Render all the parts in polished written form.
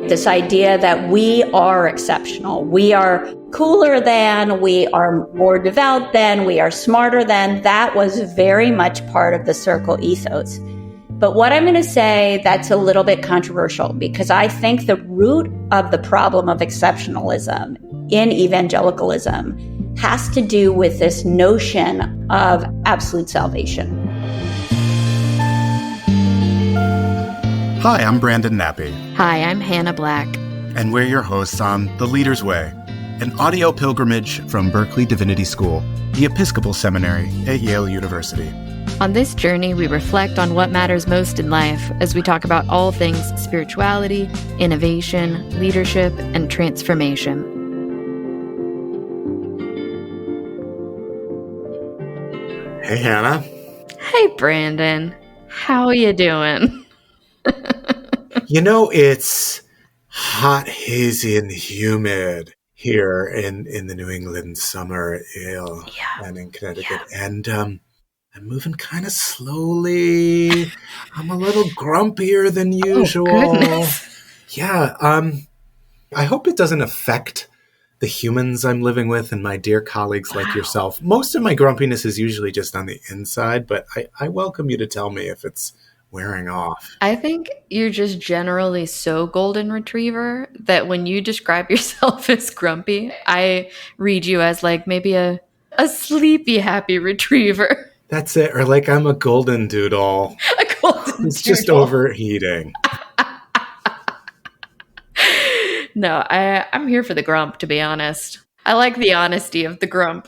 This idea that we are exceptional, we are cooler than, we are more devout than, we are smarter than, that was very much part of the circle ethos. But what I'm going to say, that's a little bit controversial, because I think the root of the problem of exceptionalism in evangelicalism has to do with this notion of absolute salvation. Hi, I'm Brandon Nappi. Hi, I'm Hannah Black. And we're your hosts on The Leader's Way, an audio pilgrimage from Berkeley Divinity School, the Episcopal Seminary at Yale University. On this journey, we reflect on what matters most in life as we talk about all things spirituality, innovation, leadership, and transformation. Hey, Hannah. Hey, Brandon. How are you doing? You know, it's hot, hazy, and humid here in the New England summer at Yale and in Connecticut. Yeah. And I'm moving kind of slowly. I'm a little grumpier than usual. Oh, yeah. I hope it doesn't affect the humans I'm living with and my dear colleagues like yourself. Most of my grumpiness is usually just on the inside, but I welcome you to tell me if it's wearing off. I think you're just generally so golden retriever that when you describe yourself as grumpy, I read you as like maybe a sleepy, happy retriever. That's it. Or like I'm a golden doodle. A golden It's just overheating. No, I'm here for the grump, to be honest. I like the honesty of the grump.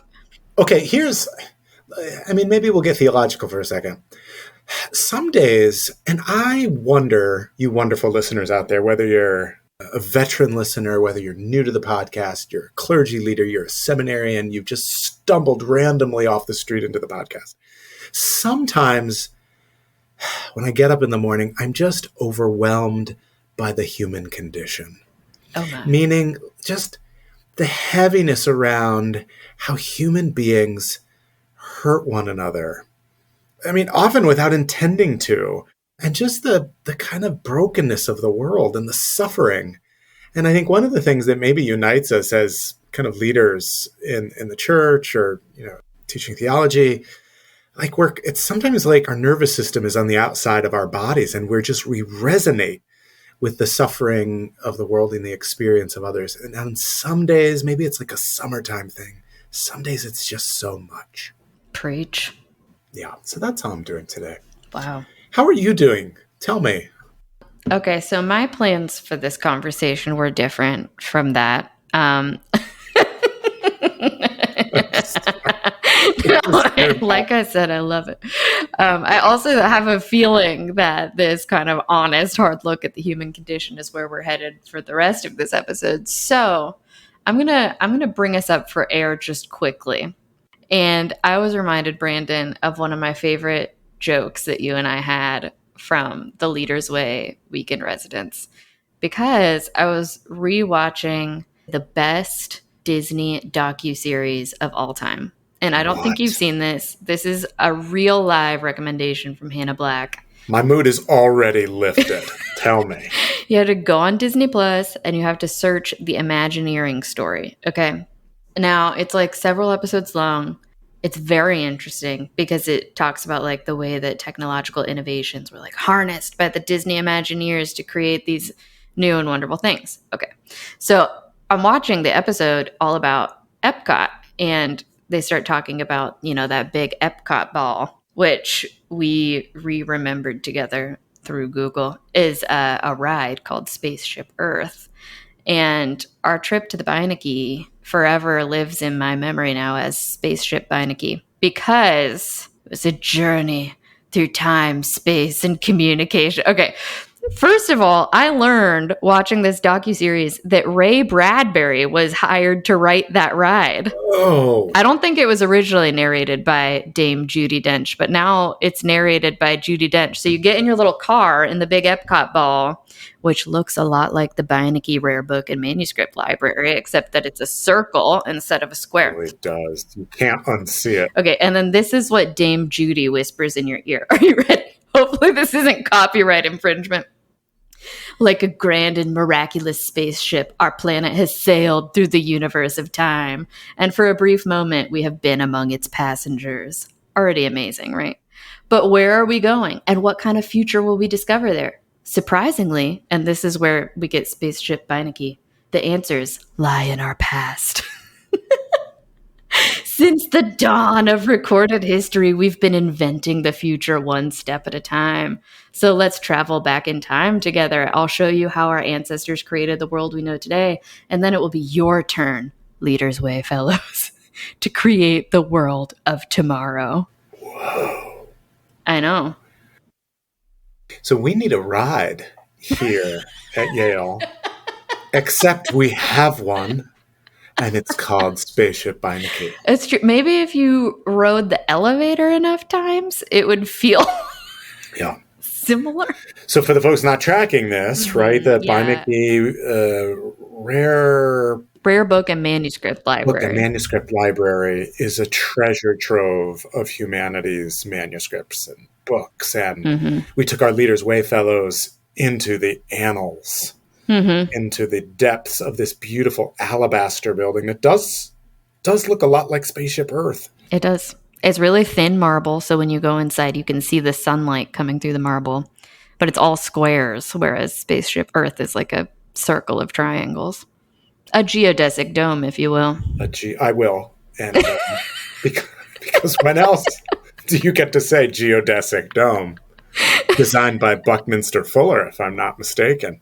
Okay, maybe we'll get theological for a second. Some days, and I wonder, you wonderful listeners out there, whether you're a veteran listener, whether you're new to the podcast, you're a clergy leader, you're a seminarian, you've just stumbled randomly off the street into the podcast. Sometimes when I get up in the morning, I'm just overwhelmed by the human condition. Oh my. Meaning just the heaviness around how human beings hurt one another. I mean, often without intending to, and just the kind of brokenness of the world and the suffering. And I think one of the things that maybe unites us as kind of leaders in the church or, teaching theology, it's sometimes like our nervous system is on the outside of our bodies and we resonate with the suffering of the world and the experience of others. And on some days, maybe it's like a summertime thing. Some days it's just so much. Preach. Yeah, so that's how I'm doing today. Wow. How are you doing? Tell me. Okay, so my plans for this conversation were different from that. Like I said, I love it. I also have a feeling that this kind of honest, hard look at the human condition is where we're headed for the rest of this episode. So I'm gonna bring us up for air just quickly. And I was reminded, Brandon, of one of my favorite jokes that you and I had from the Leader's Way weekend residence, because I was rewatching the best Disney docuseries of all time. And I don't think you've seen this. This is a real live recommendation from Hannah Black. My mood is already lifted. Tell me. You have to go on Disney Plus and you have to search the Imagineering story. Okay. Now, it's like several episodes long. It's very interesting because it talks about like the way that technological innovations were like harnessed by the Disney Imagineers to create these new and wonderful things. Okay. So I'm watching the episode all about Epcot, and they start talking about, that big Epcot ball, which we remembered together through Google, is a ride called Spaceship Earth. And our trip to the Beinecke forever lives in my memory now as Spaceship Beinecke, because it was a journey through time, space, and communication. Okay, first of all, I learned watching this docuseries that Ray Bradbury was hired to write that ride. Oh. I don't think it was originally narrated by Dame Judi Dench, but now it's narrated by Judi Dench. So you get in your little car in the big Epcot ball, which looks a lot like the Beinecke Rare Book and Manuscript Library, except that it's a circle instead of a square. Oh, it does. You can't unsee it. Okay, and then this is what Dame Judy whispers in your ear. Are you ready? Hopefully this isn't copyright infringement. Like a grand and miraculous spaceship, our planet has sailed through the universe of time, and for a brief moment, we have been among its passengers. Already amazing, right? But where are we going, and what kind of future will we discover there? Surprisingly, and this is where we get Spaceship Beinecke, the answers lie in our past. Since the dawn of recorded history, we've been inventing the future one step at a time. So let's travel back in time together. I'll show you how our ancestors created the world we know today, and then it will be your turn, Leaders Way fellows, to create the world of tomorrow. Whoa. I know. So we need a ride here at Yale, except we have one. And it's called Spaceship Beinecke. It's true. Maybe if you rode the elevator enough times, it would feel similar. So for the folks not tracking this, right, the Beinecke rare book and manuscript library is a treasure trove of humanities manuscripts and books. And we took our Leaders Way fellows into the annals. Into the depths of this beautiful alabaster building that does look a lot like Spaceship Earth. It does. It's really thin marble, so when you go inside, you can see the sunlight coming through the marble. But it's all squares, whereas Spaceship Earth is like a circle of triangles. A geodesic dome, if you will. I will. And because when else do you get to say geodesic dome? Designed by Buckminster Fuller, if I'm not mistaken.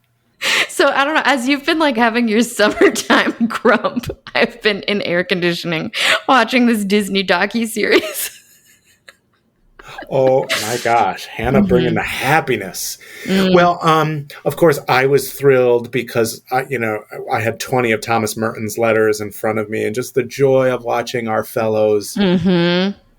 So I don't know, as you've been like having your summertime grump, I've been in air conditioning watching this Disney docuseries. Oh my gosh, Hannah bringing the happiness. Well, of course, I was thrilled because, I had 20 of Thomas Merton's letters in front of me, and just the joy of watching our fellows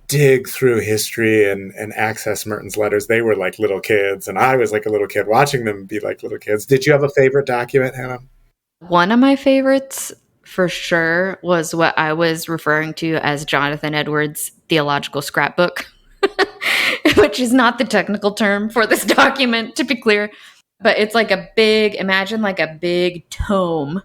dig through history and access Merton's letters. They were like little kids, and I was like a little kid watching them be like little kids. Did you have a favorite document, Hannah? One of my favorites, for sure, was what I was referring to as Jonathan Edwards' theological scrapbook, which is not the technical term for this document, to be clear. But it's like imagine like a big tome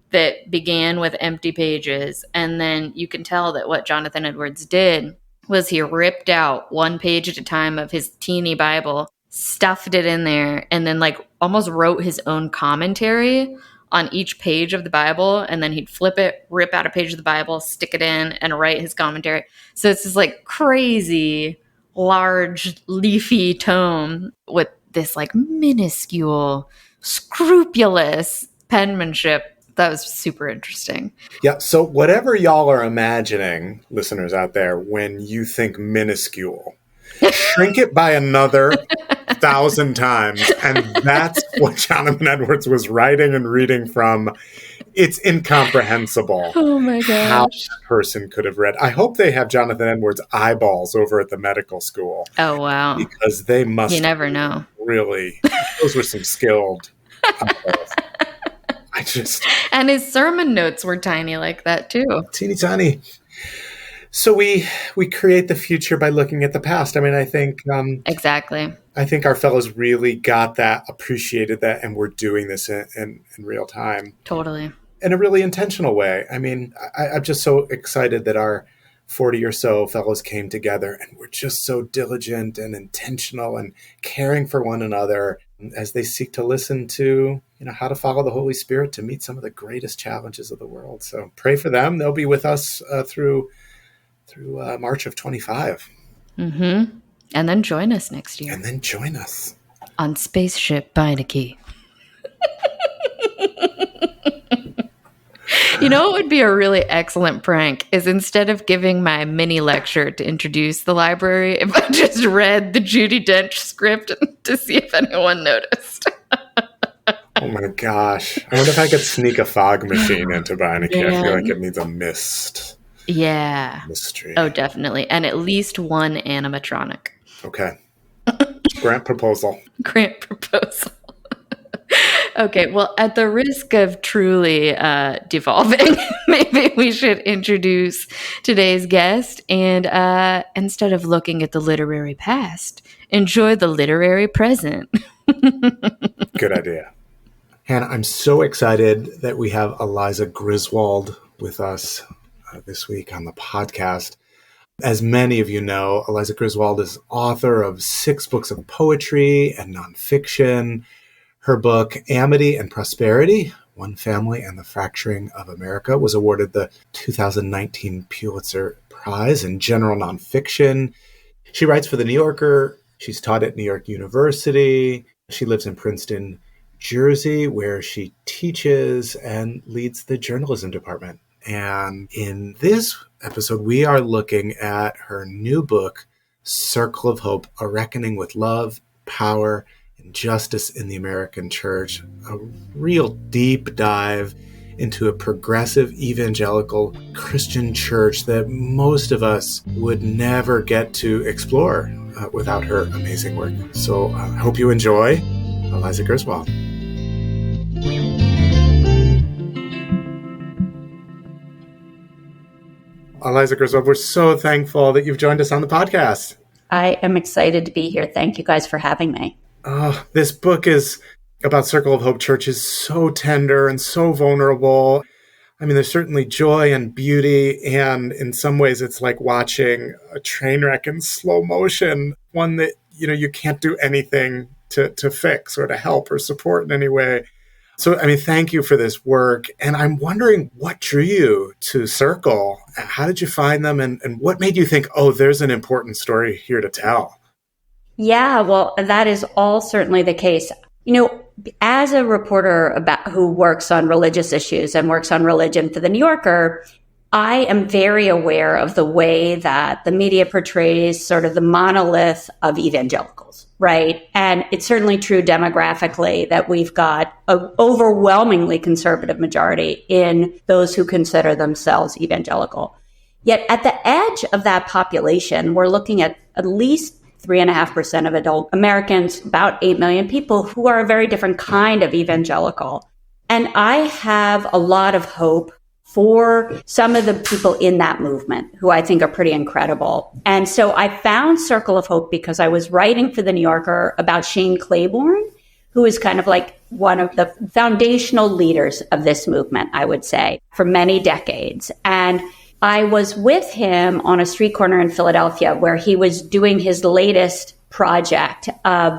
that began with empty pages. And then you can tell that what Jonathan Edwards did was he ripped out one page at a time of his teeny Bible, stuffed it in there, and then like almost wrote his own commentary on each page of the Bible. And then he'd flip it, rip out a page of the Bible, stick it in, and write his commentary. So it's this like crazy, large, leafy tome with this like minuscule, scrupulous penmanship. That was super interesting. Yeah. So whatever y'all are imagining, listeners out there, when you think minuscule, shrink it by another 1,000 times. And that's what Jonathan Edwards was writing and reading from. It's incomprehensible. Oh my gosh. How a person could have read. I hope they have Jonathan Edwards' eyeballs over at the medical school. Oh, wow. Because they must. You never know. Really. Those were some skilled eyeballs. And his sermon notes were tiny like that too. Teeny tiny. So we create the future by looking at the past. I mean, I think exactly. I think our fellows really got that, appreciated that, and we're doing this in real time. Totally. In a really intentional way. I mean, I'm just so excited that our 40 or so fellows came together and were just so diligent and intentional and caring for one another as they seek to listen to, how to follow the Holy Spirit to meet some of the greatest challenges of the world. So pray for them. They'll be with us through March of 25. And then join us next year. And then join us on Spaceship Beinecke. You know what would be a really excellent prank is instead of giving my mini lecture to introduce the library, if I just read the Judi Dench script to see if anyone noticed. Oh my gosh. I wonder if I could sneak a fog machine into Beinecke. I feel like it needs a mist. Yeah. Mystery. Oh, definitely. And at least one animatronic. Okay. Grant proposal. Grant proposal. Okay, well, at the risk of truly devolving, maybe we should introduce today's guest. And instead of looking at the literary past, enjoy the literary present. Good idea. And I'm so excited that we have Eliza Griswold with us this week on the podcast. As many of you know, Eliza Griswold is author of 6 books of poetry and nonfiction. Her book, Amity and Prosperity, One Family and the Fracturing of America, was awarded the 2019 Pulitzer Prize in General Nonfiction. She writes for The New Yorker. She's taught at New York University. She lives in Princeton, Jersey, where she teaches and leads the journalism department. And in this episode, we are looking at her new book, Circle of Hope, A Reckoning with Love, Power, and Justice in the American Church. A real deep dive into a progressive evangelical Christian church that most of us would never get to explore without her amazing work. So I hope you enjoy Eliza Griswold. Eliza Griswold, we're so thankful that you've joined us on the podcast. I am excited to be here. Thank you guys for having me. This book is about Circle of Hope Church is so tender and so vulnerable. I mean, there's certainly joy and beauty, and in some ways it's like watching a train wreck in slow motion, one that, you can't do anything to fix or to help or support in any way. So, thank you for this work. And I'm wondering what drew you to Circle? How did you find them? And what made you think, there's an important story here to tell? Yeah, well, that is all certainly the case. As a reporter who works on religious issues and works on religion for The New Yorker, I am very aware of the way that the media portrays sort of the monolith of evangelicals, right? And it's certainly true demographically that we've got an overwhelmingly conservative majority in those who consider themselves evangelical. Yet at the edge of that population, we're looking at least 3.5% of adult Americans, about 8 million people who are a very different kind of evangelical. And I have a lot of hope for some of the people in that movement who I think are pretty incredible. And so I found Circle of Hope because I was writing for The New Yorker about Shane Claiborne, who is kind of like one of the foundational leaders of this movement, I would say, for many decades. And I was with him on a street corner in Philadelphia where he was doing his latest project,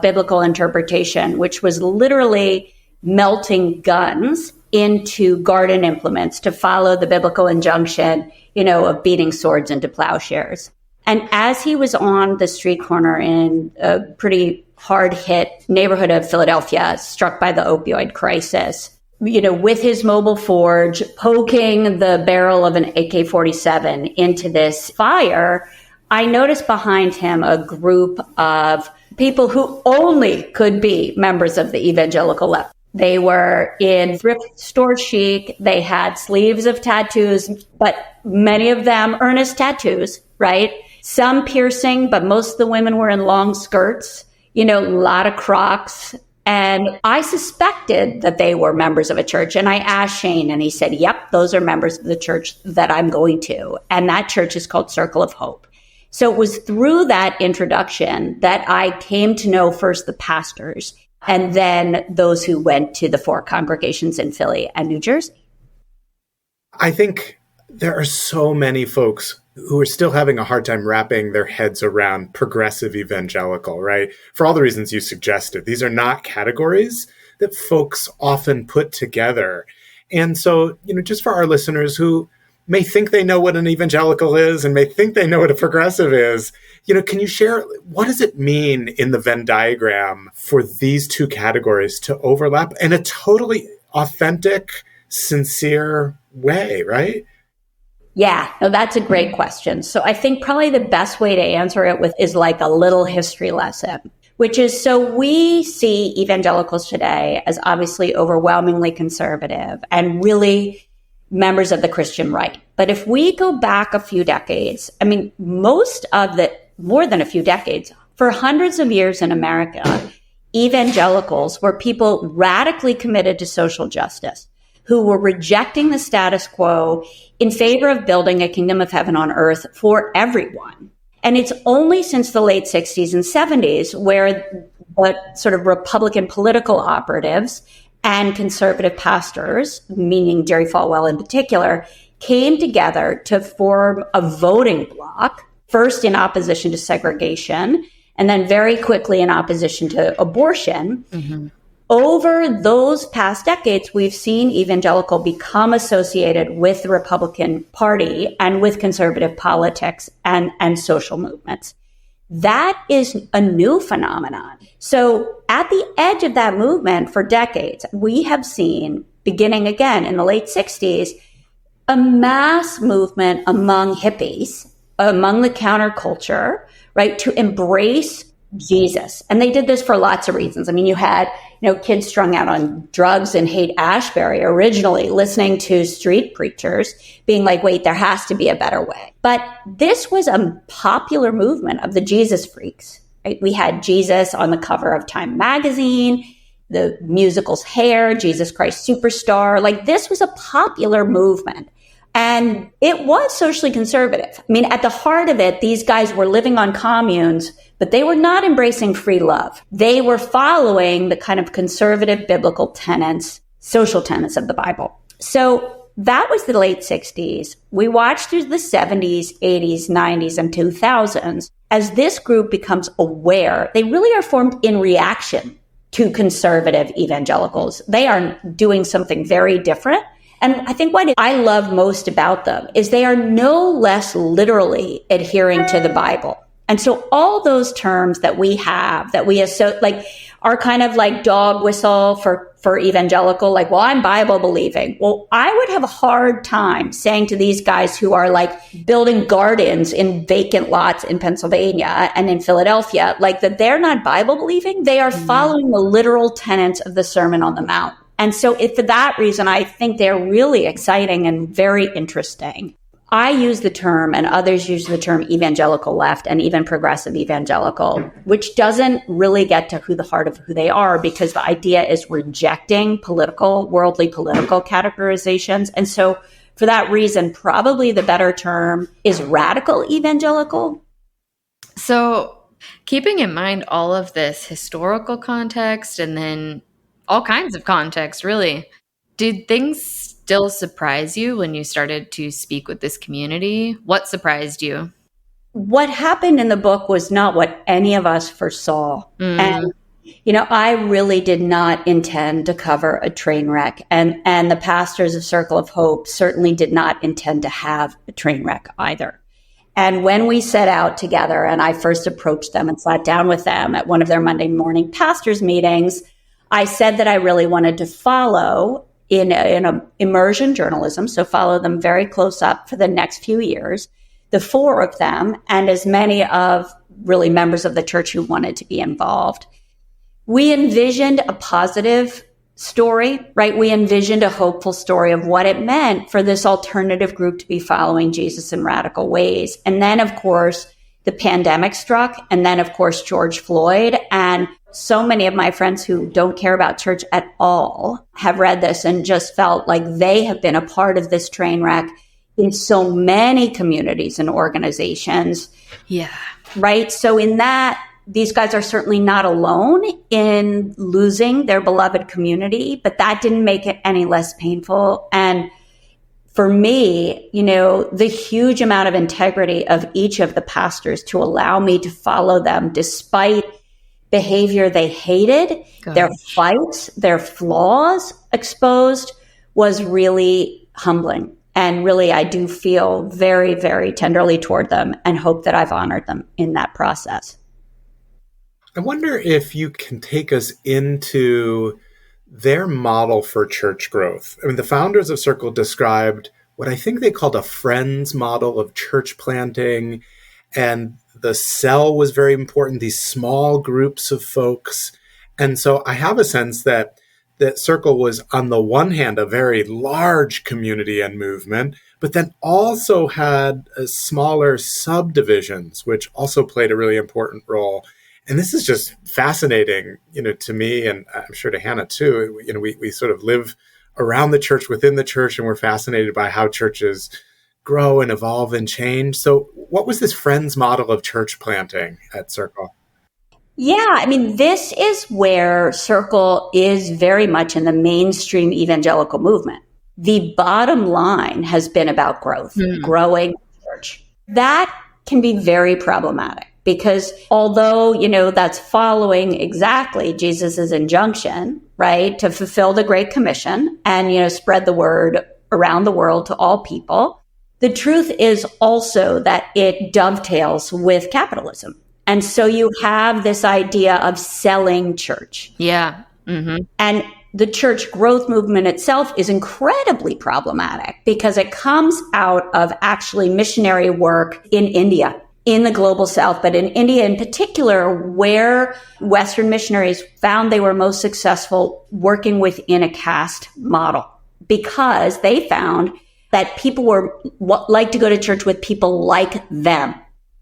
biblical interpretation, which was literally melting guns into garden implements to follow the biblical injunction, of beating swords into plowshares. And as he was on the street corner in a pretty hard-hit neighborhood of Philadelphia, struck by the opioid crisis, with his mobile forge, poking the barrel of an AK-47 into this fire, I noticed behind him a group of people who only could be members of the evangelical left. They were in thrift store chic. They had sleeves of tattoos, but many of them earnest tattoos, right? Some piercing, but most of the women were in long skirts, a lot of Crocs. And I suspected that they were members of a church. And I asked Shane, and he said, yep, those are members of the church that I'm going to. And that church is called Circle of Hope. So it was through that introduction that I came to know first the pastors and then those who went to the 4 congregations in Philly and New Jersey. I think there are so many folks who are still having a hard time wrapping their heads around progressive evangelical, right? For all the reasons you suggested. These are not categories that folks often put together. And so, just for our listeners who may think they know what an evangelical is and may think they know what a progressive is, can you share, what does it mean in the Venn diagram for these two categories to overlap in a totally authentic, sincere way, right? Yeah, no, that's a great question. So I think probably the best way to answer it is like a little history lesson, which is, so we see evangelicals today as obviously overwhelmingly conservative and really members of the Christian right. But if we go back a few decades, more than a few decades, for hundreds of years in America, evangelicals were people radically committed to social justice, who were rejecting the status quo in favor of building a kingdom of heaven on earth for everyone. And it's only since the late 60s and 70s where what sort of Republican political operatives and conservative pastors, meaning Jerry Falwell in particular, came together to form a voting bloc, first in opposition to segregation, and then very quickly in opposition to abortion. Mm-hmm. Over those past decades, we've seen evangelical become associated with the Republican Party and with conservative politics and social movements. That is a new phenomenon. So at the edge of that movement for decades, we have seen, beginning again in the late 60s, a mass movement among hippies, among the counterculture, right, to embrace Jesus. And they did this for lots of reasons. I mean, you had, kids strung out on drugs in Haight-Ashbury originally listening to street preachers being like, wait, there has to be a better way. But this was a popular movement of the Jesus freaks, right? We had Jesus on the cover of Time magazine, the musical's Hair, Jesus Christ Superstar. Like, this was a popular movement. And it was socially conservative. I mean, at the heart of it, these guys were living on communes, but they were not embracing free love. They were following the kind of conservative biblical tenets, social tenets of the Bible. So that was the late 60s. We watched through the 70s, 80s, 90s, and 2000s. As this group becomes aware, they really are formed in reaction to conservative evangelicals. They are doing something very different. And I think what I love most about them is they are no less literally adhering to the Bible. And so all those terms that we have, that we associate, are kind of like dog whistle for evangelical, like, well, I'm Bible believing. Well, I would have a hard time saying to these guys who are like building gardens in vacant lots in Pennsylvania and in Philadelphia, like that they're not Bible believing. They are following the literal tenets of the Sermon on the Mount. And so for that reason, I think they're really exciting and very interesting. I use the term, and others use the term evangelical left and even progressive evangelical, which doesn't really get to the heart of who they are, because the idea is rejecting worldly political categorizations. And so for that reason, probably the better term is radical evangelical. So keeping in mind all of this historical context and then all kinds of context, really, did things still surprise you when you started to speak with this community? What surprised you? What happened in the book was not what any of us foresaw. And, I really did not intend to cover a train wreck. And the pastors of Circle of Hope certainly did not intend to have a train wreck either. And when we set out together, and I first approached them and sat down with them at one of their Monday morning pastors meetings, I said that I really wanted to follow in a immersion journalism, so follow them very close up for the next few years, the four of them, and as many of really members of the church who wanted to be involved. We envisioned a positive story, right? We envisioned a hopeful story of what it meant for this alternative group to be following Jesus in radical ways. And then, of course, the pandemic struck, and then, of course, George Floyd. And so many of my friends who don't care about church at all have read this and just felt like they have been a part of this train wreck in so many communities and organizations. Yeah. Right? So in that, these guys are certainly not alone in losing their beloved community, but that didn't make it any less painful. And for me, the huge amount of integrity of each of the pastors to allow me to follow them despite behavior they hated, their fights, their flaws exposed, was really humbling. And really, I do feel very, very tenderly toward them and hope that I've honored them in that process. I wonder if you can take us into their model for church growth. I mean, the founders of Circle described what I think they called a friends model of church planting, and the cell was very important, these small groups of folks. And so I have a sense that Circle was, on the one hand, a very large community and movement, but then also had smaller subdivisions, which also played a really important role. And this is just fascinating, to me, and I'm sure to Hannah too. We sort of live around the church, within the church, and we're fascinated by how churches grow and evolve and change. So what was this friends model of church planting at Circle? Yeah, I mean, this is where Circle is very much in the mainstream evangelical movement. The bottom line has been about growth, growing the church. That can be very problematic because although, that's following exactly Jesus's injunction, right, to fulfill the Great Commission and, spread the word around the world to all people, the truth is also that it dovetails with capitalism. And so you have this idea of selling church. Yeah. Mm-hmm. And the church growth movement itself is incredibly problematic because it comes out of actually missionary work in India, in the global South, but in India in particular, where Western missionaries found they were most successful working within a caste model because they found that people like to go to church with people like them.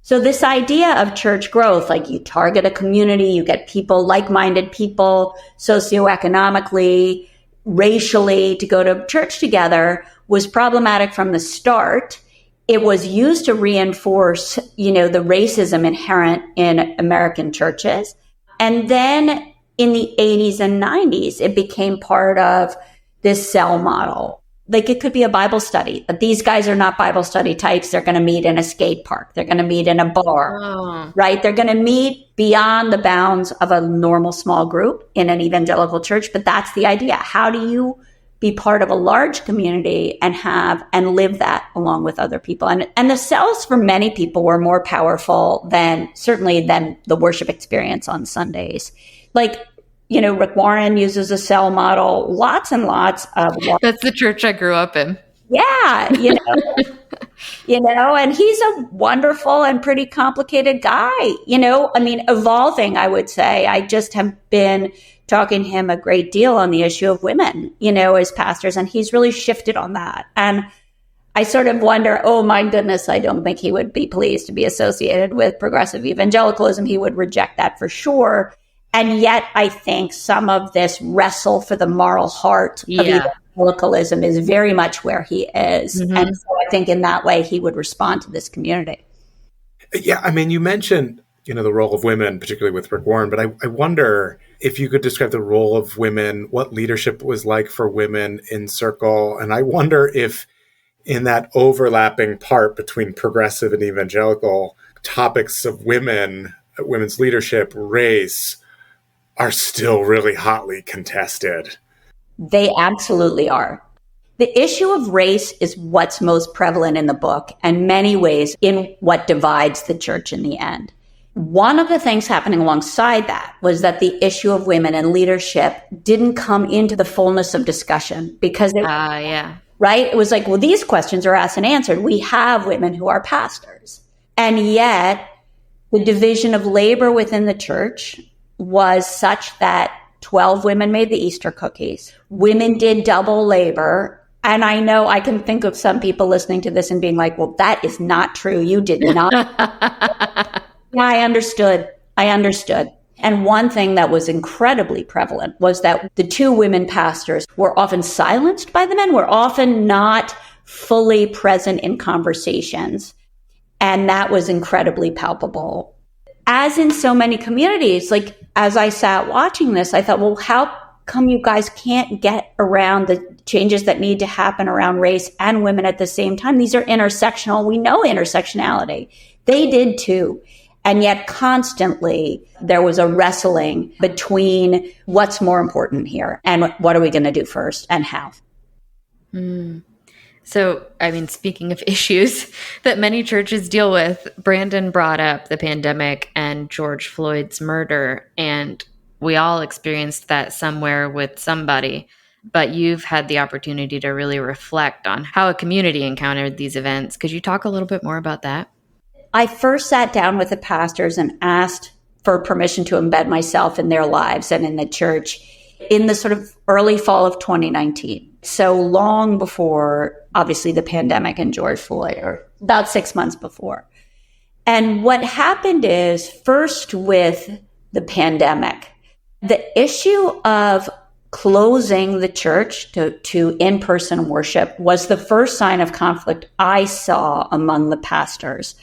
So this idea of church growth, like you target a community, you get people, like-minded people, socioeconomically, racially, to go to church together, was problematic from the start. It was used to reinforce, the racism inherent in American churches. And then in the 80s and 90s, it became part of this cell model. Like it could be a Bible study, but these guys are not Bible study types. They're going to meet in a skate park. They're going to meet in a bar, right? They're going to meet beyond the bounds of a normal small group in an evangelical church. But that's the idea. How do you be part of a large community and live that along with other people? And the cells for many people were more powerful than the worship experience on Sundays. Like, Rick Warren uses a cell model, lots and lots of. That's the church I grew up in. Yeah, and he's a wonderful and pretty complicated guy, evolving, I would say. I just have been talking to him a great deal on the issue of women, as pastors, and he's really shifted on that. And I sort of wonder, oh my goodness, I don't think he would be pleased to be associated with progressive evangelicalism. He would reject that for sure. And yet I think some of this wrestle for the moral heart of evangelicalism is very much where he is. Mm-hmm. And so I think in that way he would respond to this community. Yeah, I mean, you mentioned, the role of women, particularly with Rick Warren, but I wonder if you could describe the role of women, what leadership was like for women in Circle. And I wonder if in that overlapping part between progressive and evangelical topics of women's leadership, race, are still really hotly contested. They absolutely are. The issue of race is what's most prevalent in the book, and many ways in what divides the church in the end. One of the things happening alongside that was that the issue of women and leadership didn't come into the fullness of discussion because right? It was like, well, these questions are asked and answered. We have women who are pastors. And yet the division of labor within the church was such that 12 women made the Easter cookies. Women did double labor. And I know I can think of some people listening to this and being like, well, that is not true. You did not. Yeah, I understood. And one thing that was incredibly prevalent was that the two women pastors were often silenced by the men, were often not fully present in conversations. And that was incredibly palpable. As in so many communities, like as I sat watching this, I thought, well, how come you guys can't get around the changes that need to happen around race and women at the same time? These are intersectional. We know intersectionality. They did too. And yet constantly there was a wrestling between what's more important here and what are we going to do first and how. So, I mean, speaking of issues that many churches deal with, Brandon brought up the pandemic and George Floyd's murder, and we all experienced that somewhere with somebody. But you've had the opportunity to really reflect on how a community encountered these events. Could you talk a little bit more about that? I first sat down with the pastors and asked for permission to embed myself in their lives and in the church in the sort of early fall of 2019. So long before, obviously, the pandemic and George Floyd, or about 6 months before. And what happened is, first with the pandemic, the issue of closing the church to in-person worship was the first sign of conflict I saw among the pastors,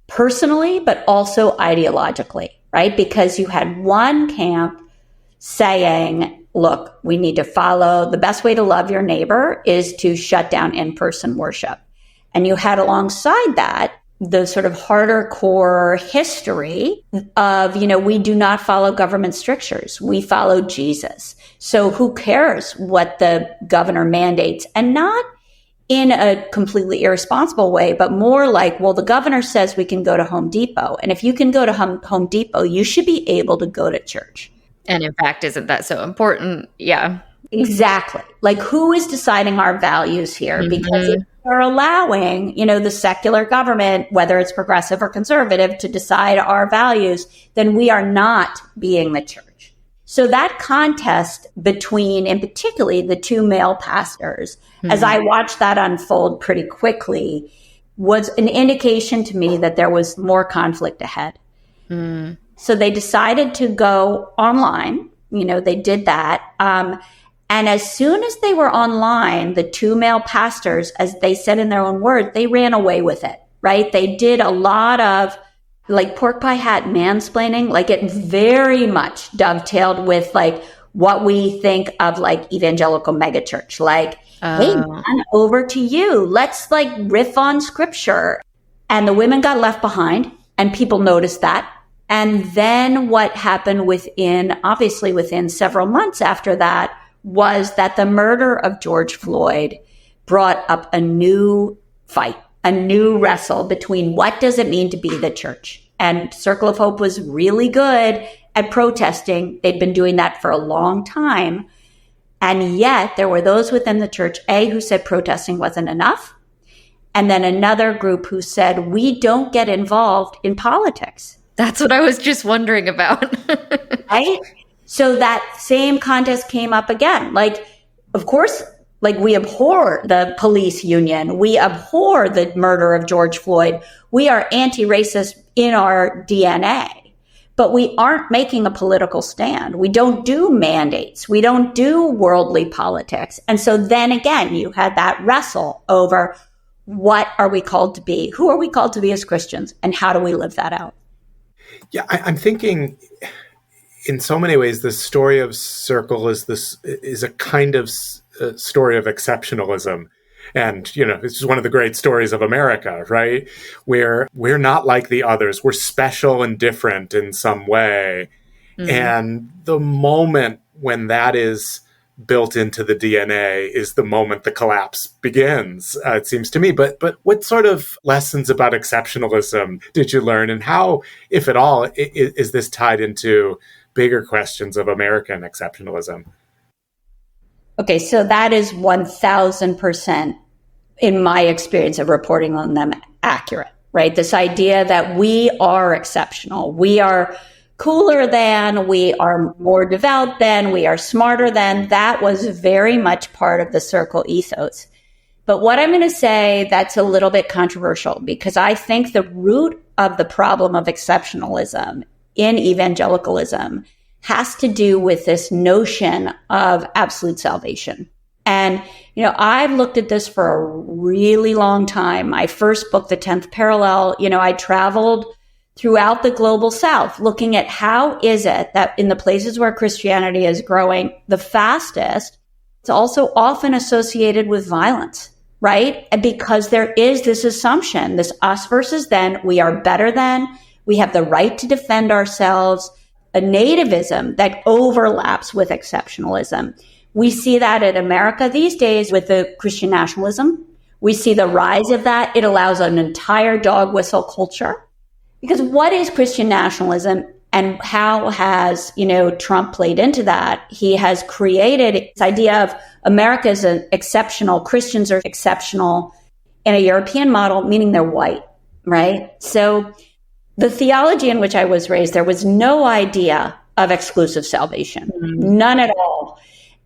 personally, but also ideologically, right? Because you had one camp saying, look, we need to follow the best way to love your neighbor is to shut down in-person worship. And you had alongside that the sort of harder core history of, we do not follow government strictures. We follow Jesus. So who cares what the governor mandates? And not in a completely irresponsible way, but more like, well, the governor says we can go to Home Depot. And if you can go to Home Depot, you should be able to go to church. And in fact, isn't that so important? Yeah. Exactly. Like, who is deciding our values here? Mm-hmm. Because if we're allowing, the secular government, whether it's progressive or conservative, to decide our values, then we are not being the church. So that contest between, and particularly the two male pastors, as I watched that unfold pretty quickly, was an indication to me that there was more conflict ahead. So they decided to go online. They did that. And as soon as they were online, the two male pastors, as they said in their own words, they ran away with it, right? They did a lot of like pork pie hat mansplaining, like it very much dovetailed with like what we think of like evangelical megachurch, like, hey, man, over to you. Let's like riff on scripture. And the women got left behind and people noticed that. And then what happened within several months after that was that the murder of George Floyd brought up a new fight, a new wrestle between what does it mean to be the church? And Circle of Hope was really good at protesting. They'd been doing that for a long time. And yet there were those within the church, who said protesting wasn't enough. And then another group who said, we don't get involved in politics. That's what I was just wondering about. Right? So that same contest came up again. Like, of course, like we abhor the police union. We abhor the murder of George Floyd. We are anti-racist in our DNA, but we aren't making a political stand. We don't do mandates. We don't do worldly politics. And so then again, you had that wrestle over what are we called to be? Who are we called to be as Christians? And how do we live that out? Yeah, I'm thinking in so many ways, the story of Circle is a kind of story of exceptionalism. And, this is one of the great stories of America, right? Where we're not like the others. We're special and different in some way. Mm-hmm. And the moment when that is built into the DNA is the moment the collapse begins, it seems to me. But what sort of lessons about exceptionalism did you learn? And how, if at all, is this tied into bigger questions of American exceptionalism? Okay, so that is 1,000%, in my experience of reporting on them, accurate, right? This idea that we are exceptional, we are cooler than, we are more devout than, we are smarter than, that was very much part of the Circle ethos. But what I'm going to say, that's a little bit controversial, because I think the root of the problem of exceptionalism in evangelicalism has to do with this notion of absolute salvation. And, I've looked at this for a really long time. My first book, The 10th Parallel, I traveled throughout the global South looking at how is it that in the places where Christianity is growing the fastest, it's also often associated with violence, right? And because there is this assumption, this us versus them, we are better than, we have the right to defend ourselves, a nativism that overlaps with exceptionalism. We see that in America these days with the Christian nationalism. We see the rise of that. It allows an entire dog whistle culture. Because what is Christian nationalism and how has, Trump played into that? He has created this idea of America is an exceptional, Christians are exceptional in a European model, meaning they're white, right? So the theology in which I was raised, there was no idea of exclusive salvation, none at all.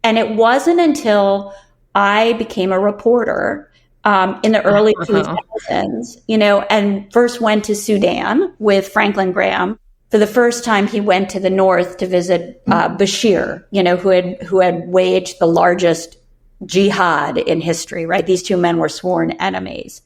And it wasn't until I became a reporter in the early 2000s, and first went to Sudan with Franklin Graham. For the first time, he went to the north to visit Bashir, who had waged the largest jihad in history, right? These two men were sworn enemies.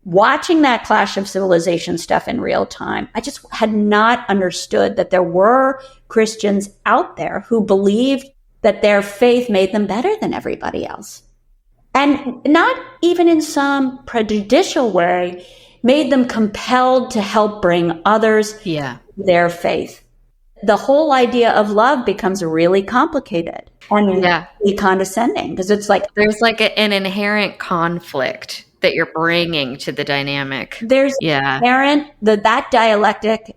watching that clash of civilization stuff in real time, I just had not understood that there were Christians out there who believed that their faith made them better than everybody else. And not even in some prejudicial way, made them compelled to help bring others their faith. The whole idea of love becomes really complicated and really condescending, because it's like there's like an inherent conflict that you're bringing to the dynamic. There's inherent that dialectic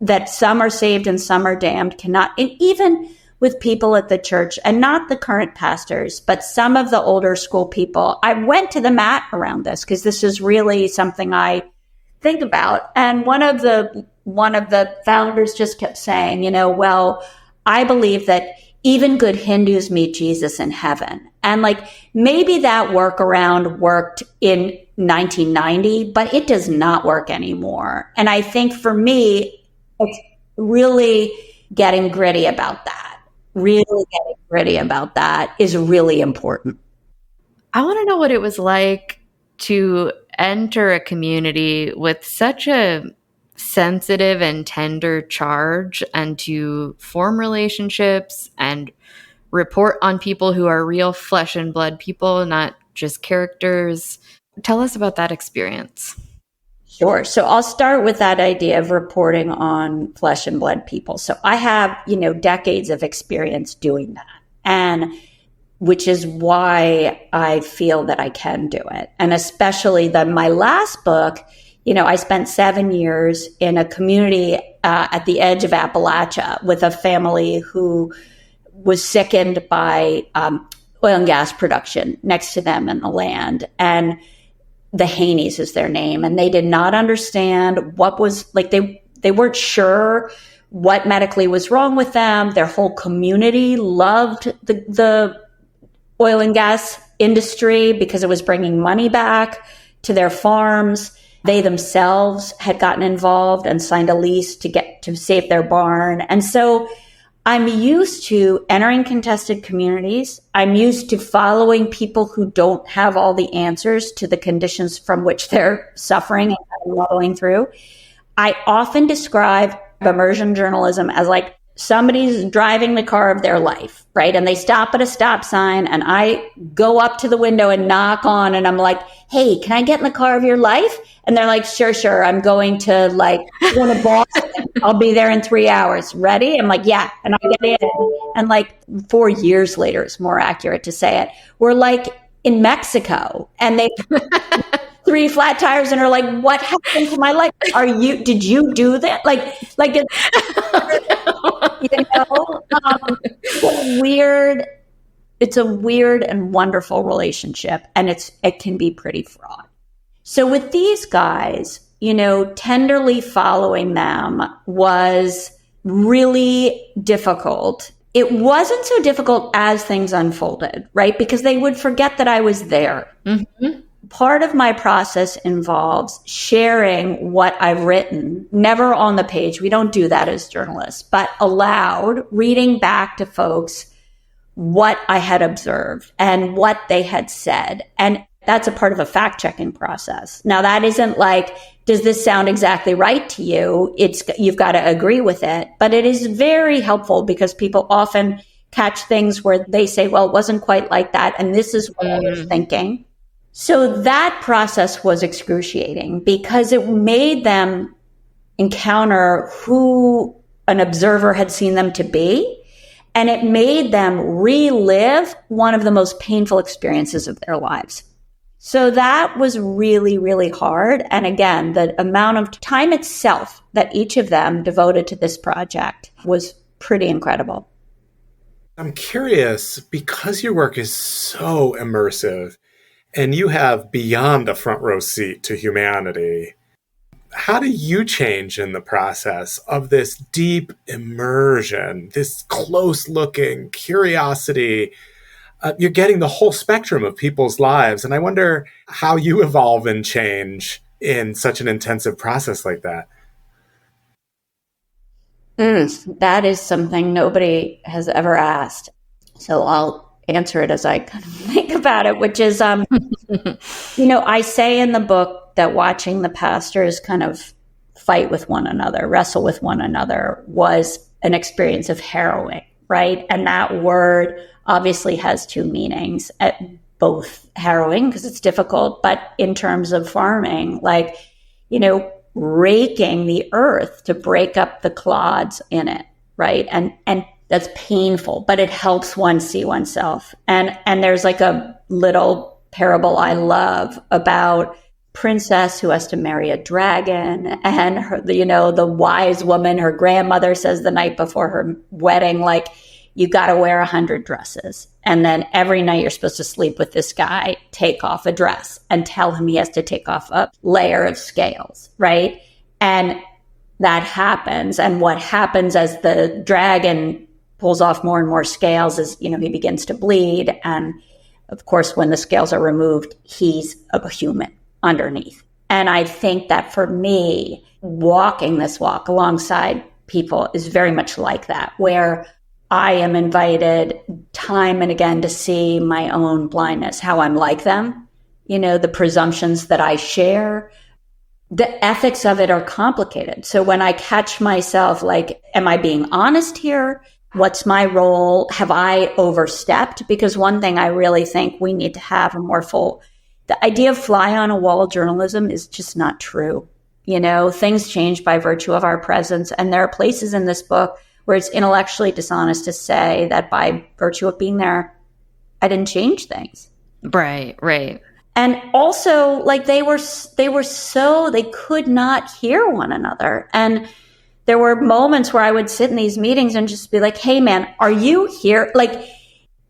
that some are saved and some are damned cannot, and even with people at the church, and not the current pastors, but some of the older school people. I went to the mat around this because this is really something I think about. And one of the founders just kept saying, well, I believe that even good Hindus meet Jesus in heaven. And like, maybe that workaround worked in 1990, but it does not work anymore. And I think for me, it's really getting gritty about that. Really getting gritty about that is really important. I want to know what it was like to enter a community with such a sensitive and tender charge, and to form relationships and report on people who are real flesh and blood people, not just characters. Tell us about that experience. Sure. So I'll start with that idea of reporting on flesh and blood people. So I have, decades of experience doing that, and which is why I feel that I can do it. And especially my last book, I spent 7 years in a community at the edge of Appalachia with a family who was sickened by oil and gas production next to them in the land. And the Haneys is their name. And they did not understand what was like, they weren't sure what medically was wrong with them. Their whole community loved the oil and gas industry because it was bringing money back to their farms. They themselves had gotten involved and signed a lease to save their barn. And so I'm used to entering contested communities. I'm used to following people who don't have all the answers to the conditions from which they're suffering and going through. I often describe immersion journalism as like somebody's driving the car of their life, right? And they stop at a stop sign, and I go up to the window and knock on, and I'm like, hey, can I get in the car of your life? And they're like, sure. I'm going to Boston. I'll be there in 3 hours. Ready? I'm like, yeah. And I get in. And 4 years later, it's more accurate to say it, we're in Mexico, and they 3 flat tires and are like, what happened to my life? Did you do that? It's a weird and wonderful relationship, and it can be pretty fraught. So with these guys, tenderly following them was really difficult. It wasn't so difficult as things unfolded, right? Because they would forget that I was there. Mm-hmm. Part of my process involves sharing what I've written, never on the page. We don't do that as journalists, but aloud, reading back to folks what I had observed and what they had said. And that's a part of a fact-checking process. Now, that isn't does this sound exactly right to you? You've got to agree with it. But it is very helpful because people often catch things where they say, well, it wasn't quite like that, and this is what I was thinking. So that process was excruciating because it made them encounter who an observer had seen them to be, and it made them relive one of the most painful experiences of their lives. So that was really, really hard. And again, the amount of time itself that each of them devoted to this project was pretty incredible. I'm curious, because your work is so immersive and you have beyond a front row seat to humanity, how do you change in the process of this deep immersion, this close-looking curiosity? You're getting the whole spectrum of people's lives. And I wonder how you evolve and change in such an intensive process like that. That is something nobody has ever asked. So I'll answer it as I kind of think about it, which is, I say in the book that watching the pastors kind of fight with one another, wrestle with one another, was an experience of harrowing, right? And that word obviously has two meanings, both harrowing because it's difficult, but in terms of farming, like, raking the earth to break up the clods in it, right? And that's painful, but it helps one see oneself. And there's like a little parable I love about princess who has to marry a dragon, and her, the wise woman, her grandmother says the night before her wedding, like, you got to wear 100 dresses. And then every night you're supposed to sleep with this guy, take off a dress and tell him he has to take off a layer of scales, right? And that happens. And what happens as the dragon pulls off more and more scales is, he begins to bleed. And of course, when the scales are removed, he's a human underneath. And I think that for me, walking this walk alongside people is very much like that, where I am invited time and again to see my own blindness, how I'm like them, the presumptions that I share. The ethics of it are complicated. So when I catch myself, like, am I being honest here? What's my role? Have I overstepped? Because one thing I really think we need to have a more full, the idea of fly on a wall journalism is just not true. Things change by virtue of our presence. And there are places in this book where it's intellectually dishonest to say that by virtue of being there, I didn't change things. Right. And also, like, they could not hear one another. And there were moments where I would sit in these meetings and just be like, hey, man, are you here? Like,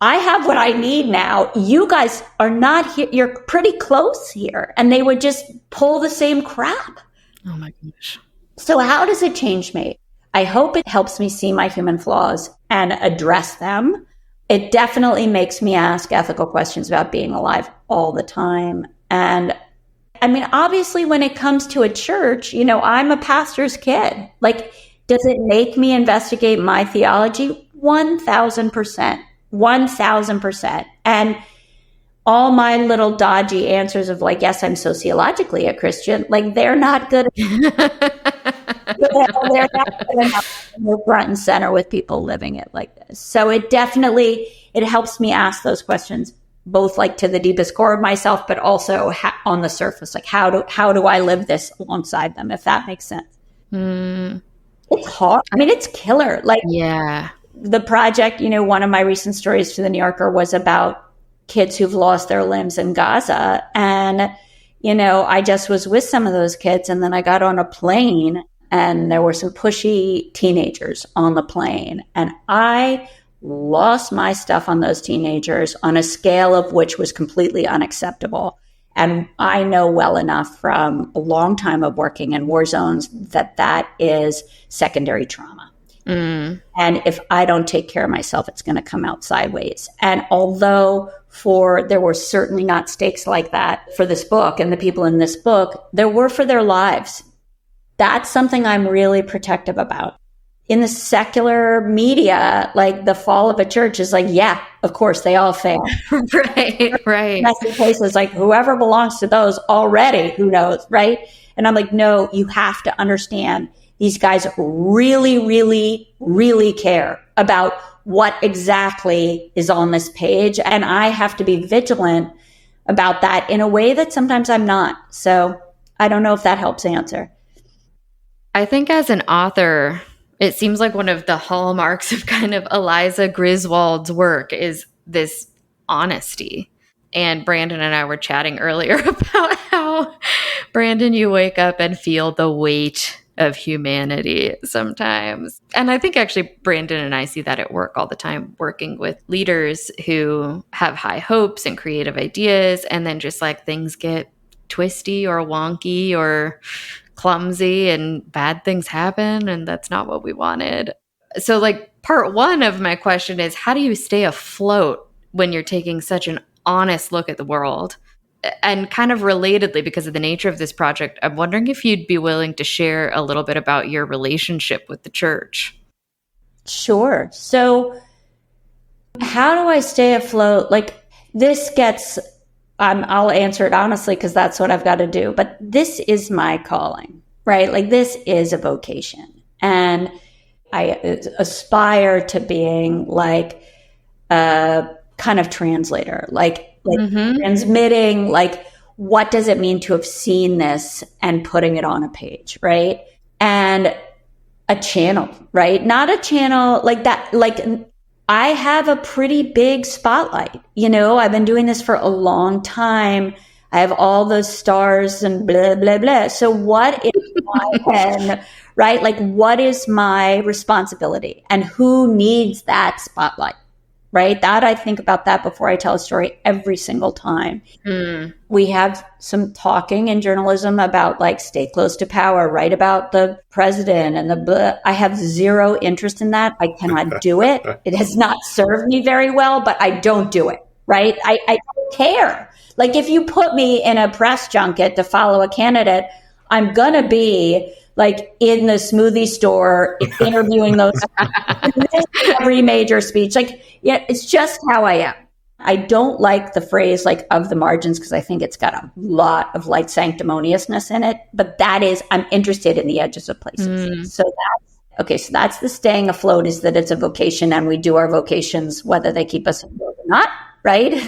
I have what I need now. You guys are not here. You're pretty close here. And they would just pull the same crap. Oh, my gosh. So how does it change me? I hope it helps me see my human flaws and address them. It definitely makes me ask ethical questions about being alive all the time. And I mean, obviously, when it comes to a church, I'm a pastor's kid. Like, does it make me investigate my theology? 1,000%. 1,000%. And all my little dodgy answers of like, yes, I'm sociologically a Christian, like, they're not good. They're not good enough to move front and center with people living it like this. So it helps me ask those questions, both like to the deepest core of myself, but also on the surface, like how do I live this alongside them, if that makes sense. It's hard. I mean, it's killer. Like, yeah, the project, one of my recent stories for the New Yorker was about kids who've lost their limbs in Gaza. And, I just was with some of those kids, and then I got on a plane and there were some pushy teenagers on the plane. And I lost my stuff on those teenagers on a scale of which was completely unacceptable. And I know well enough from a long time of working in war zones that is secondary trauma. And if I don't take care of myself, it's going to come out sideways. And although there were certainly not stakes like that for this book, and the people in this book, there were for their lives. That's something I'm really protective about. In the secular media, like, the fall of a church is like, yeah, of course, they all fail. Right. Messy places, like, whoever belongs to those already, who knows, right? And I'm like, no, you have to understand these guys really, really, really care about what exactly is on this page. And I have to be vigilant about that in a way that sometimes I'm not. So I don't know if that helps answer. I think as an author, it seems like one of the hallmarks of kind of Eliza Griswold's work is this honesty. And Brandon and I were chatting earlier about how, Brandon, you wake up and feel the weight of humanity sometimes. And I think actually Brandon and I see that at work all the time, working with leaders who have high hopes and creative ideas, and then just like things get twisty or wonky or clumsy and bad things happen, and that's not what we wanted. So like part one of my question is, how do you stay afloat when you're taking such an honest look at the world? And kind of relatedly, because of the nature of this project, I'm wondering if you'd be willing to share a little bit about your relationship with the church. Sure. So how do I stay afloat? Like, this gets I'll answer it honestly because that's what I've got to do. But this is my calling, right? Like this is a vocation. And I aspire to being like a kind of translator, like transmitting, like, what does it mean to have seen this and putting it on a page, right? And a channel, right? Not a channel like that. Like I have a pretty big spotlight. You know, I've been doing this for a long time. I have all those stars and blah, blah, blah. So what is my pen, right? Like what is my responsibility and who needs that spotlight? Right? That I think about that before I tell a story every single time. We have some talking in journalism about like stay close to power, write about the president and the blah. I have zero interest in that. I cannot do it. It has not served me very well, but I don't do it. Right? I don't care. Like if you put me in a press junket to follow a candidate, I'm gonna be like in the smoothie store interviewing those every major speech. Like, yeah, it's just how I am. I don't like the phrase like of the margins because I think it's got a lot of like sanctimoniousness in it. But that is, I'm interested in the edges of places. So that's the staying afloat, is that it's a vocation and we do our vocations whether they keep us afloat or not, right?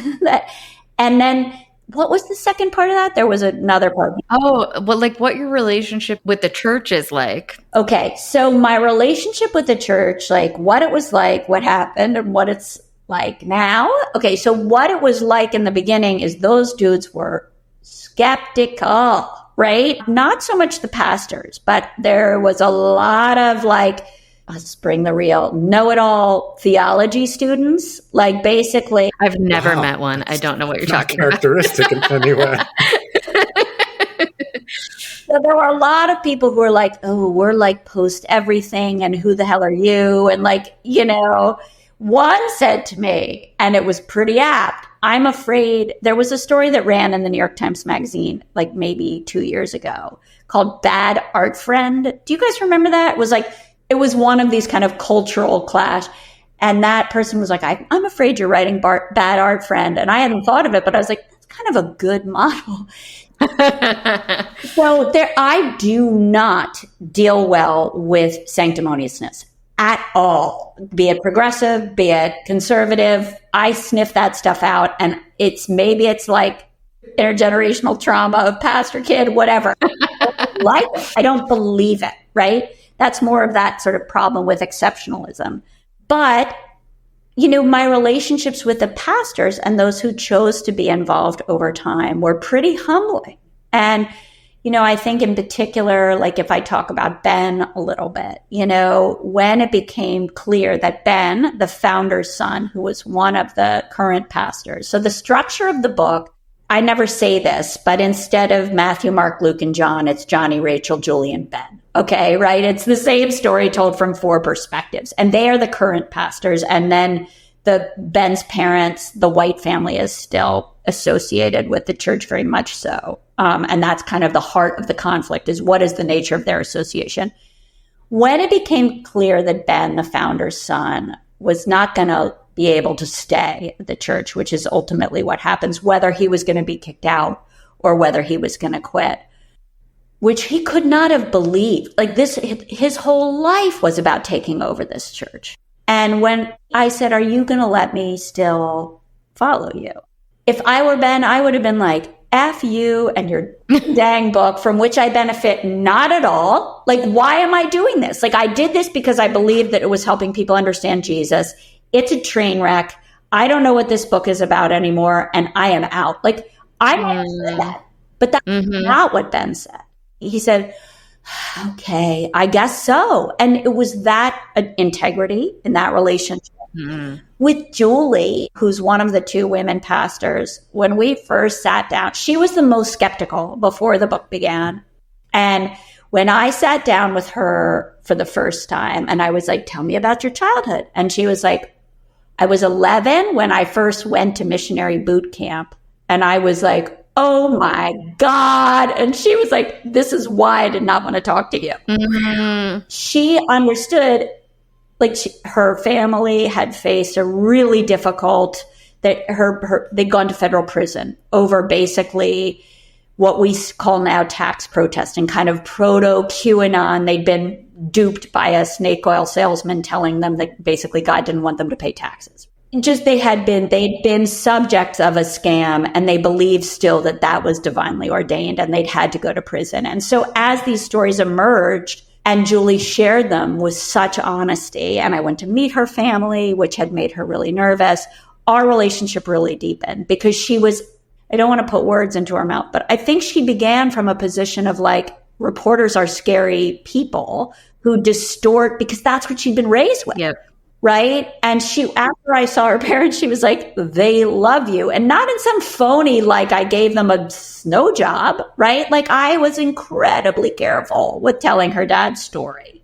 And then what was the second part of that? There was another part. Oh, well, like what your relationship with the church is like. Okay, so my relationship with the church, like what it was like, what happened, and what it's like now. Okay, so what it was like in the beginning is those dudes were skeptical, right? Not so much the pastors, but there was a lot of like, let's bring the real know-it-all theology students. Like basically, I've never met one. I don't know what you're talking about. Characteristic in any way. So there were a lot of people who were like, oh, we're like post everything and who the hell are you? And like, you know, one said to me, and it was pretty apt, I'm afraid, there was a story that ran in the New York Times Magazine like maybe 2 years ago called Bad Art Friend. Do you guys remember that? It was like, it was one of these kind of cultural clash. And that person was like, I'm afraid you're writing Bad Art Friend. And I hadn't thought of it, but I was like, that's kind of a good model. So I do not deal well with sanctimoniousness at all, be it progressive, be it conservative. I sniff that stuff out. And maybe it's like intergenerational trauma of pastor kid, whatever. I don't believe it, right? That's more of that sort of problem with exceptionalism. But, you know, my relationships with the pastors and those who chose to be involved over time were pretty humbling. And, you know, I think in particular, like if I talk about Ben a little bit, you know, when it became clear that Ben, the founder's son, who was one of the current pastors. So the structure of the book, I never say this, but instead of Matthew, Mark, Luke, and John, it's Johnny, Rachel, Julie, and Ben. Okay, right? It's the same story told from 4 perspectives. And they are the current pastors. And then Ben's parents, the White family, is still associated with the church very much so. And that's kind of the heart of the conflict, is what is the nature of their association. When it became clear that Ben, the founder's son, was not going to be able to stay at the church, which is ultimately what happens, whether he was going to be kicked out or whether he was going to quit, which he could not have believed. Like this, his whole life was about taking over this church. And when I said, are you going to let me still follow you? If I were Ben, I would have been like, F you and your dang book, from which I benefit not at all. Like, why am I doing this? Like, I did this because I believed that it was helping people understand Jesus. It's a train wreck. I don't know what this book is about anymore, and I am out. Like, I might have said that, but that's not what Ben said. He said, okay, I guess so. And it was that integrity in that relationship. With Julie, who's one of the 2 women pastors, when we first sat down, she was the most skeptical before the book began. And when I sat down with her for the first time and I was like, tell me about your childhood. And she was like, I was 11 when I first went to missionary boot camp. And I was like, oh my God. And she was like, this is why I did not want to talk to you. She understood, like her family had faced a really difficult, they'd gone to federal prison over basically what we call now tax protesting, kind of proto-QAnon. They'd been duped by a snake oil salesman telling them that basically God didn't want them to pay taxes. They'd been subjects of a scam, and they believed still that that was divinely ordained, and they'd had to go to prison. And so as these stories emerged, and Julie shared them with such honesty, and I went to meet her family, which had made her really nervous, our relationship really deepened because she was, I don't want to put words into her mouth, but I think she began from a position of like, reporters are scary people who distort, because that's what she'd been raised with. Yep. Right. And after I saw her parents, she was like, they love you. And not in some phony, like I gave them a snow job, right? Like I was incredibly careful with telling her dad's story,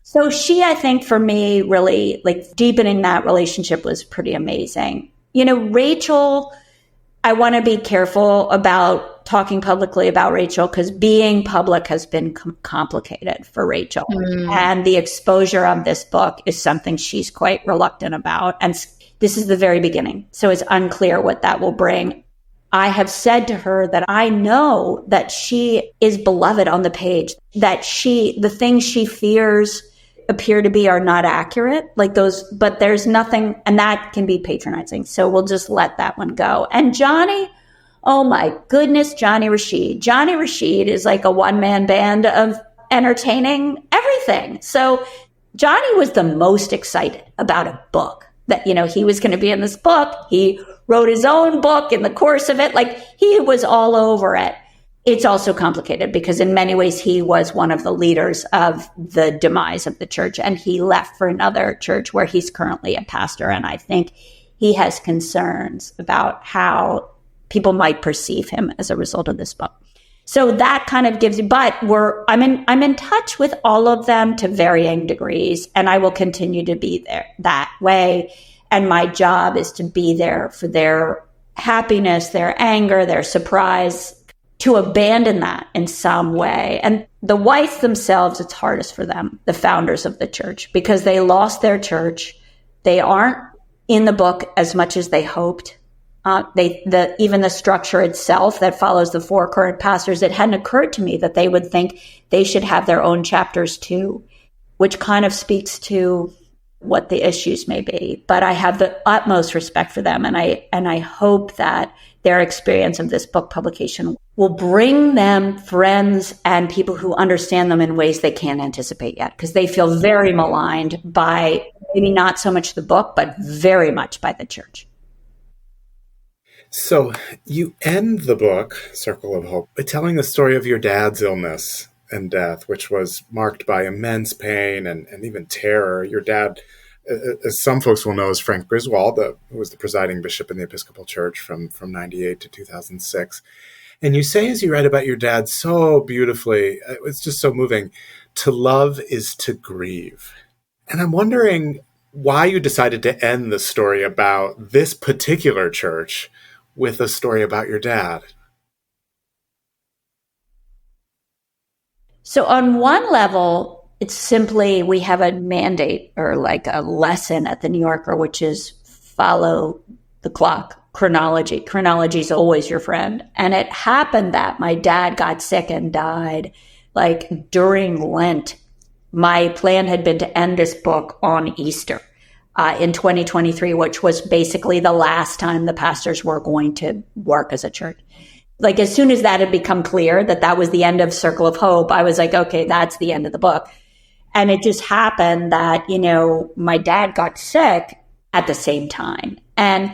So I think for me, really like deepening that relationship was pretty amazing. Rachel, I want to be careful about talking publicly about Rachel because being public has been complicated for Rachel. And the exposure of this book is something she's quite reluctant about. And this is the very beginning. So it's unclear what that will bring. I have said to her that I know that she is beloved on the page, that the things she fears appear to be are not accurate, like those, but there's nothing, and that can be patronizing. So we'll just let that one go. And Johnny, oh my goodness, Johnny Rashid. Johnny Rashid is like a one-man band of entertaining everything. So Johnny was the most excited about a book that, he was going to be in this book. He wrote his own book in the course of it. Like he was all over it. It's also complicated because in many ways he was one of the leaders of the demise of the church, and he left for another church where he's currently a pastor. And I think he has concerns about how people might perceive him as a result of this book. So that kind of gives you, but I'm in touch with all of them to varying degrees, and I will continue to be there that way. And my job is to be there for their happiness, their anger, their surprise, to abandon that in some way. And the Whites themselves, it's hardest for them, the founders of the church, because they lost their church. They aren't in the book as much as they hoped. Even the structure itself that follows the four current pastors, it hadn't occurred to me that they would think they should have their own chapters too, which kind of speaks to what the issues may be. But I have the utmost respect for them, and I hope that their experience of this book publication will bring them friends and people who understand them in ways they can't anticipate yet, because they feel very maligned by maybe not so much the book, but very much by the church. So you end the book, Circle of Hope, by telling the story of your dad's illness and death, which was marked by immense pain and even terror. Your dad, as some folks will know, is Frank Griswold, who was the presiding bishop in the Episcopal Church from 98 to 2006. And you say, as you write about your dad so beautifully, it's just so moving, to love is to grieve. And I'm wondering why you decided to end the story about this particular church with a story about your dad. So on one level, it's simply we have a mandate or like a lesson at the New Yorker, which is follow the clock, chronology. Chronology is always your friend. And it happened that my dad got sick and died like during Lent. My plan had been to end this book on Easter in 2023, which was basically the last time the pastors were going to work as a church. Like as soon as that had become clear that that was the end of Circle of Hope, I was like, okay, that's the end of the book. And it just happened that, my dad got sick at the same time. And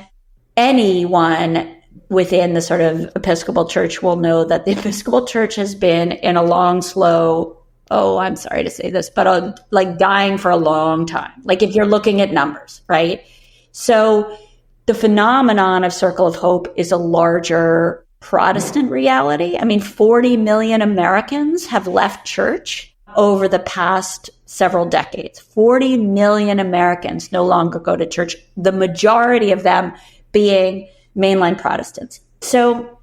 anyone within the sort of Episcopal Church will know that the Episcopal Church has been in a long, slow, I'm sorry to say this, but like dying for a long time. Like if you're looking at numbers, right? So the phenomenon of Circle of Hope is a larger Protestant reality. I mean, 40 million Americans have left church over the past several decades. 40 million Americans no longer go to church, the majority of them being mainline Protestants. So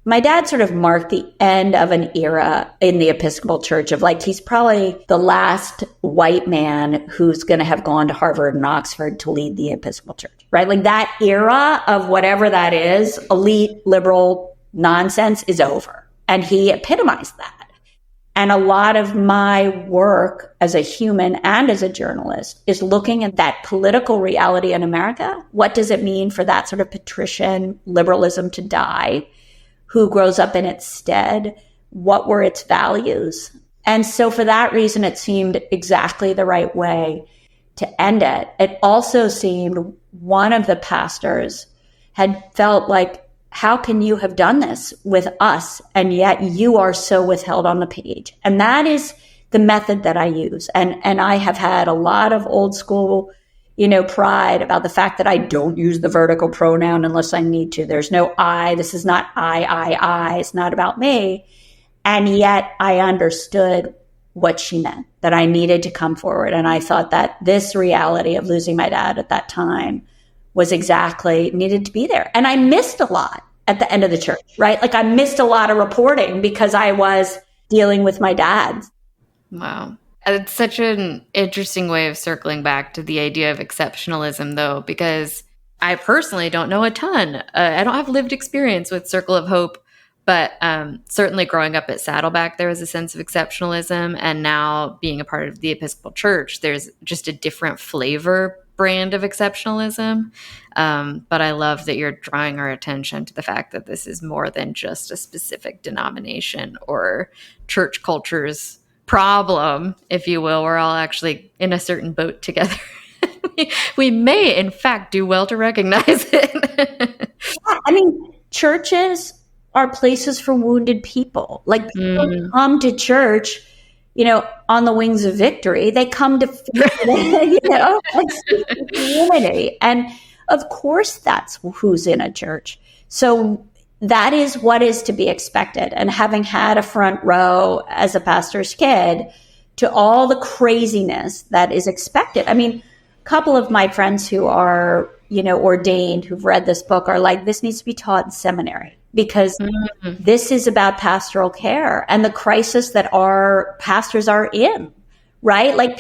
my dad sort of marked the end of an era in the Episcopal Church of like, he's probably the last white man who's going to have gone to Harvard and Oxford to lead the Episcopal Church, right? Like that era of whatever that is, elite liberal nonsense is over. And he epitomized that. And a lot of my work as a human and as a journalist is looking at that political reality in America. What does it mean for that sort of patrician liberalism to die? Who grows up in its stead? What were its values? And so for that reason, it seemed exactly the right way to end it. It also seemed one of the pastors had felt like, how can you have done this with us? And yet you are so withheld on the page. And that is the method that I use. And I have had a lot of old school, pride about the fact that I don't use the vertical pronoun unless I need to. There's no I. This is not I. It's not about me. And yet I understood what she meant, that I needed to come forward. And I thought that this reality of losing my dad at that time was exactly needed to be there. And I missed a lot at the end of the church, right? Like I missed a lot of reporting because I was dealing with my dad. Wow. It's such an interesting way of circling back to the idea of exceptionalism, though, because I personally don't know a ton. I don't have lived experience with Circle of Hope, but certainly growing up at Saddleback, there was a sense of exceptionalism. And now being a part of the Episcopal Church, there's just a different flavor brand of exceptionalism. But I love that you're drawing our attention to the fact that this is more than just a specific denomination or church culture's problem, if you will. We're all actually in a certain boat together. We may, in fact, do well to recognize it. I mean, churches are places for wounded people. Like people come to church, on the wings of victory. They come to, community. And of course, that's who's in a church. So that is what is to be expected. And having had a front row as a pastor's kid to all the craziness that is expected. I mean, a couple of my friends who are, ordained, who've read this book are like, this needs to be taught in seminary because this is about pastoral care and the crisis that our pastors are in, right? Like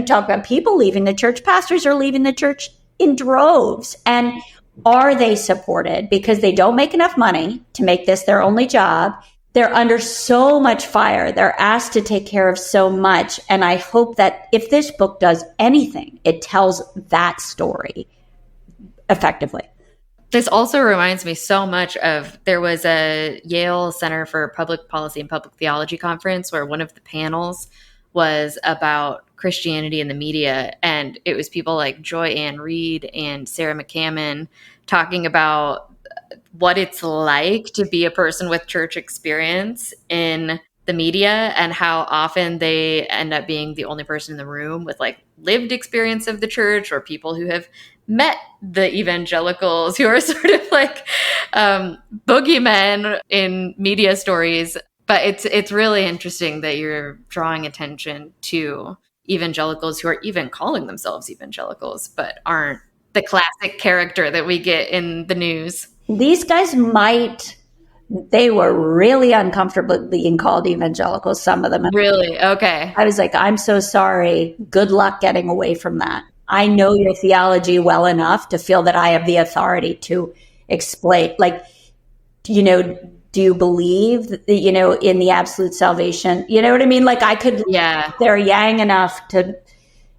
talk about people leaving the church. Pastors are leaving the church in droves. And are they supported? Because they don't make enough money to make this their only job. They're under so much fire. They're asked to take care of so much. And I hope that if this book does anything, it tells that story effectively. This also reminds me so much of, there was a Yale Center for Public Policy and Public Theology conference where one of the panels was about Christianity in the media. And it was people like Joy Ann Reid and Sarah McCammon talking about what it's like to be a person with church experience in the media and how often they end up being the only person in the room with like lived experience of the church or people who have met the evangelicals who are sort of like boogeymen in media stories. But it's really interesting that you're drawing attention to evagelicals who are even calling themselves evangelicals, but aren't the classic character that we get in the news. These guys they were really uncomfortable being called evangelicals, some of them. Really? Okay. I was like, I'm so sorry. Good luck getting away from that. I know your theology well enough to feel that I have the authority to explain, do you believe, in the absolute salvation? You know what I mean? Like I could, they're yang enough to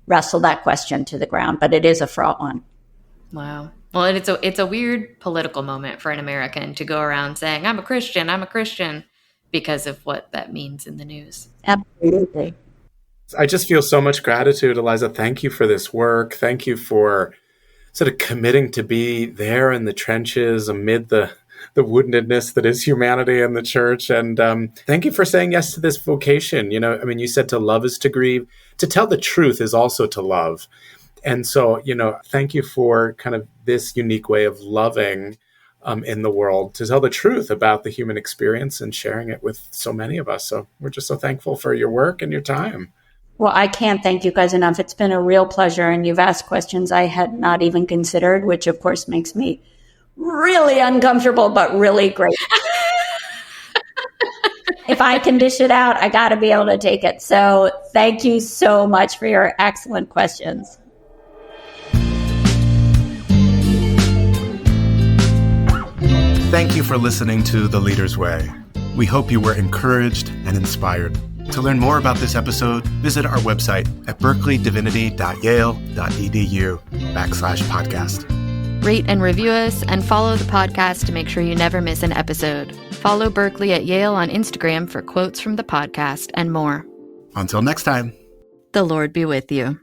wrestle that question to the ground, but it is a fraught one. Wow. Well, it's a weird political moment for an American to go around saying, I'm a Christian, because of what that means in the news. Absolutely. I just feel so much gratitude, Eliza. Thank you for this work. Thank you for sort of committing to be there in the trenches amid the woundedness that is humanity and the church. And thank you for saying yes to this vocation. You said to love is to grieve. To tell the truth is also to love. And so, thank you for kind of this unique way of loving in the world, to tell the truth about the human experience and sharing it with so many of us. So we're just so thankful for your work and your time. Well, I can't thank you guys enough. It's been a real pleasure. And you've asked questions I had not even considered, which of course makes me really uncomfortable, but really great. if I can dish it out, I got to be able to take it. So thank you so much for your excellent questions. Thank you for listening to The Leader's Way. We hope you were encouraged and inspired. To learn more about this episode, visit our website at berkeleydivinity.yale.edu/podcast. Rate and review us and follow the podcast to make sure you never miss an episode. Follow Berkeley at Yale on Instagram for quotes from the podcast and more. Until next time. The Lord be with you.